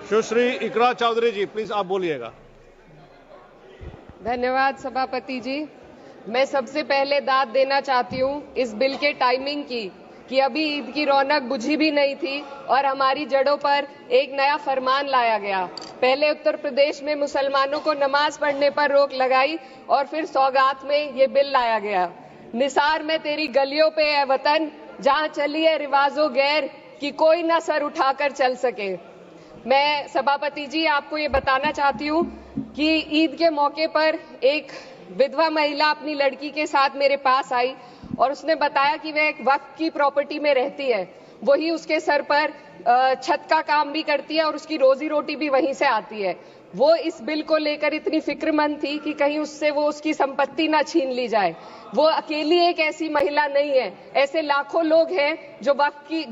सुश्री इकरा चौधरी जी, please आप बोलिएगा। धन्यवाद सभापति जी। मैं सबसे पहले दाद देना चाहती हूँ इस बिल के टाइमिंग की कि अभी ईद की रौनक बुझी भी नहीं थी और हमारी जड़ों पर एक नया फरमान लाया गया। पहले उत्तर प्रदेश में मुसलमानों को नमाज पढ़ने पर रोक लगाई और फिर सौगात में ये बिल लाया गया। निसार में तेरी गलियों पे है वतन, जहाँ चली है रिवाजो गैर कि कोई ना सर उठाकर चल सके। मैं सभापति जी आपको ये बताना चाहती हूँ कि ईद के मौके पर एक विधवा महिला अपनी लड़की के साथ मेरे पास आई और उसने बताया कि वह एक वक्फ की प्रॉपर्टी में रहती है, वही उसके सर पर छत का काम भी करती है और उसकी रोजी रोटी भी वहीं से आती है। वो इस बिल को लेकर इतनी फिक्रमंद थी कि कहीं उससे वो उसकी संपत्ति ना छीन ली जाए। वो अकेली एक ऐसी महिला नहीं है, ऐसे लाखों लोग हैं जो वक्फ की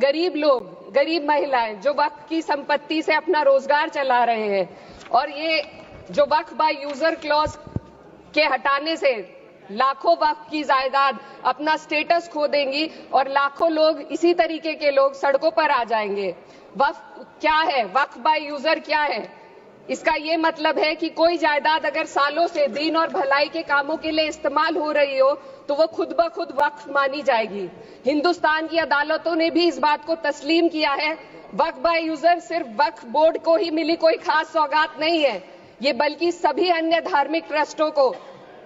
गरीब महिलाएं जो वक्फ की संपत्ति से अपना रोजगार चला रहे हैं। और ये जो वक्फ बाय यूजर क्लॉज के हटाने से लाखों वक्फ की जायदाद अपना स्टेटस खो देंगी और लाखों लोग इसी तरीके के लोग सड़कों पर आ जाएंगे। वक्फ क्या है? वक्फ बाय यूजर क्या है? इसका ये मतलब है कि कोई जायदाद अगर सालों से दीन और भलाई के कामों के लिए इस्तेमाल हो रही हो तो वो खुद ब खुद वक्फ मानी जाएगी। हिंदुस्तान की अदालतों ने भी इस बात को तस्लीम किया है। वक्फ बाय यूजर सिर्फ वक्फ बोर्ड को ही मिली कोई खास सौगात नहीं है, ये बल्कि सभी अन्य धार्मिक ट्रस्टों को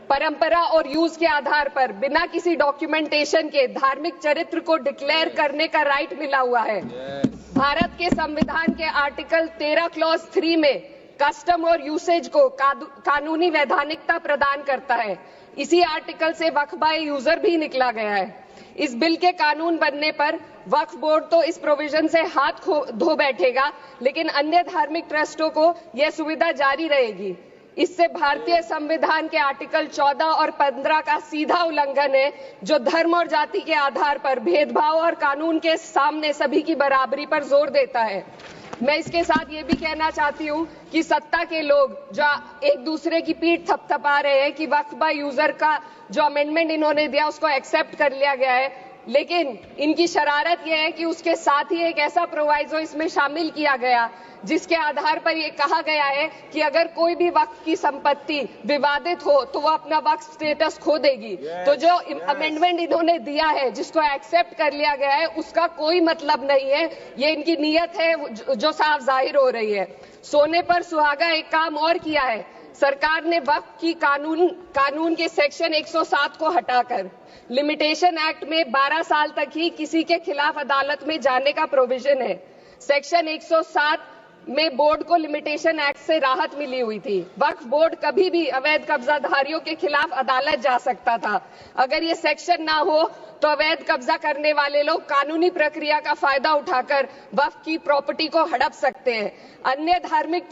परंपरा और यूज के आधार पर बिना किसी डॉक्यूमेंटेशन के धार्मिक चरित्र को डिक्लेयर करने का राइट मिला हुआ है। भारत के संविधान के आर्टिकल 13 क्लॉज 3 में कस्टम और यूसेज को कानूनी वैधानिकता प्रदान करता है। इसी आर्टिकल से वक्फ बाय यूजर भी निकला गया है। इस बिल के कानून बनने पर वक्फ बोर्ड तो इस प्रोविजन से हाथ धो बैठेगा, लेकिन अन्य धार्मिक ट्रस्टों को यह सुविधा जारी रहेगी। इससे भारतीय संविधान के आर्टिकल 14 और 15 का सीधा उल्लंघन है, जो धर्म और जाति के आधार पर भेदभाव और कानून के सामने सभी की बराबरी पर जोर देता है। मैं इसके साथ ये भी कहना चाहती हूँ कि सत्ता के लोग जो एक दूसरे की पीठ थपथपा रहे हैं कि वक्फ बाय यूजर का जो अमेंडमेंट इन्होंने दिया उसको एक्सेप्ट कर लिया गया है, लेकिन इनकी शरारत यह है कि उसके साथ ही एक ऐसा प्रोवाइजो इसमें शामिल किया गया जिसके आधार पर यह कहा गया है कि अगर कोई भी वक्फ की संपत्ति विवादित हो तो वो अपना वक्फ स्टेटस खो देगी। तो जो अमेंडमेंट इन्होंने दिया है जिसको एक्सेप्ट कर लिया गया है उसका कोई मतलब नहीं है, ये इनकी नीयत है जो साफ जाहिर हो रही है। सोने पर सुहागा एक काम और किया है, सरकार ने वक्फ की कानून के सेक्शन 107 को हटाकर लिमिटेशन एक्ट में 12 साल तक ही किसी के खिलाफ अदालत में जाने का प्रोविजन है। सेक्शन 107 में बोर्ड को लिमिटेशन एक्ट से राहत मिली हुई थी। वक्फ बोर्ड कभी भी अवैध कब्जाधारियों के खिलाफ अदालत जा सकता था। अगर ये सेक्शन ना हो तो अवैध कब्जा करने वाले लोग कानूनी प्रक्रिया का फायदा उठाकर वक्फ की प्रॉपर्टी को हड़प सकते हैं। अन्य धार्मिक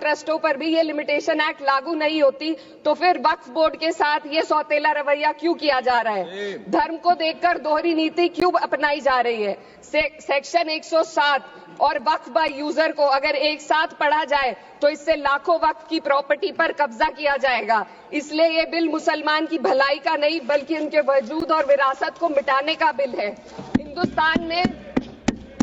ट्रस्टों पर भी ये लिमिटेशन एक्ट लागू नहीं होती, तो फिर वक्फ बोर्ड के साथ ये सौतेला रवैया क्यों किया जा रहा है? धर्म को देखकर दोहरी नीति क्यों अपनाई जा रही है? सेक्शन 107 और वक्फ बाय यूजर को अगर एक साथ पढ़ा जाए तो इससे लाखों वक्फ की प्रॉपर्टी पर कब्जा किया जाएगा। इसलिए ये बिल मुसलमान की भलाई का नहीं बल्कि उनके वजूद और विरासत को मिटाने का बिल है।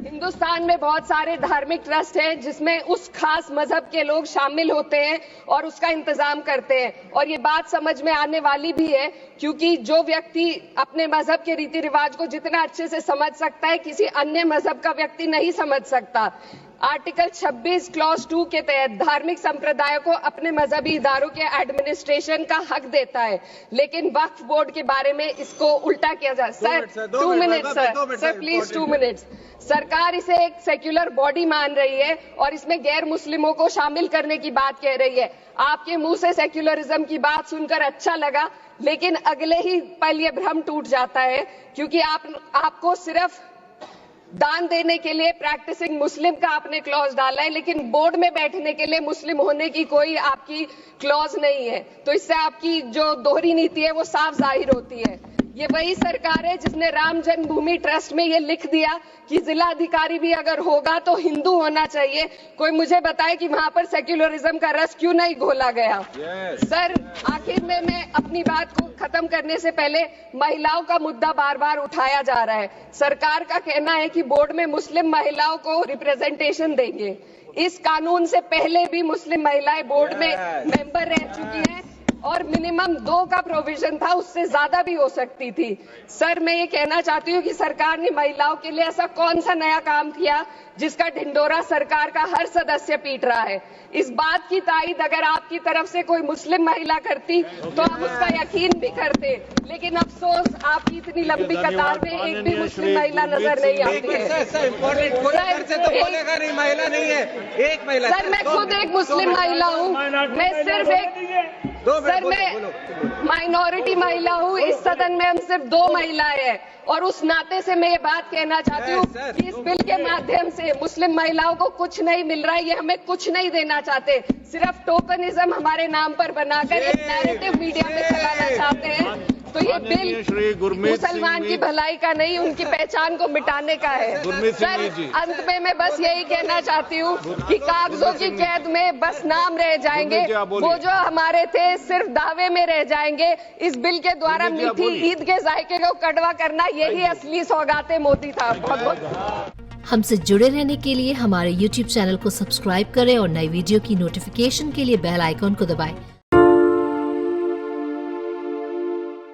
हिंदुस्तान में बहुत सारे धार्मिक ट्रस्ट हैं जिसमें उस खास मजहब के लोग शामिल होते हैं और उसका इंतजाम करते हैं, और ये बात समझ में आने वाली भी है क्योंकि जो व्यक्ति अपने मजहब के रीति रिवाज को जितना अच्छे से समझ सकता है किसी अन्य मजहब का व्यक्ति नहीं समझ सकता। आर्टिकल 26 क्लॉज 2 के तहत धार्मिक संप्रदायों को अपने मजहबी इदारों के एडमिनिस्ट्रेशन का हक देता है, लेकिन वक्फ बोर्ड के बारे में इसको उल्टा किया जा रहा है। Sir please 2 minutes. सरकार इसे एक सेक्युलर बॉडी मान रही है और इसमें गैर मुस्लिमों को शामिल करने की बात कह रही है। आपके मुंह से सेक्युलरिज्म की बात सुनकर अच्छा लगा, लेकिन अगले ही पल ये भ्रम टूट जाता है क्योंकि आपको सिर्फ दान देने के लिए प्रैक्टिसिंग मुस्लिम का आपने क्लॉज डाला है, लेकिन बोर्ड में बैठने के लिए मुस्लिम होने की कोई आपकी क्लॉज नहीं है। तो इससे आपकी जो दोहरी नीति है वो साफ जाहिर होती है। ये वही सरकार है जिसने राम जन्मभूमि ट्रस्ट में ये लिख दिया कि जिला अधिकारी भी अगर होगा तो हिंदू होना चाहिए। कोई मुझे बताए कि वहां पर सेक्युलरिज्म का रस क्यों नहीं घोला गया। सर, आखिर में मैं अपनी बात को खत्म करने से पहले महिलाओं का मुद्दा बार बार उठाया जा रहा है। सरकार का कहना है कि बोर्ड में मुस्लिम महिलाओं को रिप्रेजेंटेशन देंगे। इस कानून से पहले भी मुस्लिम महिलाएं बोर्ड में मेंबर रह चुकी हैं और मिनिमम 2 का प्रोविजन था, उससे ज्यादा भी हो सकती थी। सर, मैं ये कहना चाहती हूँ कि सरकार ने महिलाओं के लिए ऐसा कौन सा नया काम किया जिसका ढिंडोरा सरकार का हर सदस्य पीट रहा है। इस बात की तायद अगर आपकी तरफ से कोई मुस्लिम महिला करती तो हम उसका यकीन भी करते, लेकिन अफसोस आपकी इतनी लंबी कतार में एक भी मुस्लिम महिला नजर नहीं आती है। सर, मैं खुद एक मुस्लिम महिला हूँ, मैं सिर्फ एक सर मैं माइनॉरिटी महिला हूँ। इस सदन में हम सिर्फ 2 महिलाएं हैं और उस नाते से मैं ये बात कहना चाहती हूँ कि इस बिल के माध्यम से मुस्लिम महिलाओं को कुछ नहीं मिल रहा है। ये हमें कुछ नहीं देना चाहते, सिर्फ टोकनिज्म हमारे नाम पर बनाकर एक नैरेटिव मीडिया में चलाना चाहते हैं। तो ये बिल मुसलमान की भलाई का नहीं, उनकी पहचान को मिटाने का है। सर, अंत में मैं बस यही कहना चाहती हूँ कि कागजों की कैद में बस नाम रह जाएंगे, वो जो हमारे थे सिर्फ दावे में रह जाएंगे। इस बिल के द्वारा मीठी ईद के जायके को कड़वा करना यही असली सौगाते मोदी था। बहुत बहुत हमसे जुड़े रहने के लिए हमारे YouTube चैनल को सब्सक्राइब करें और नई वीडियो की नोटिफिकेशन के लिए बेल आइकॉन को दबाएं।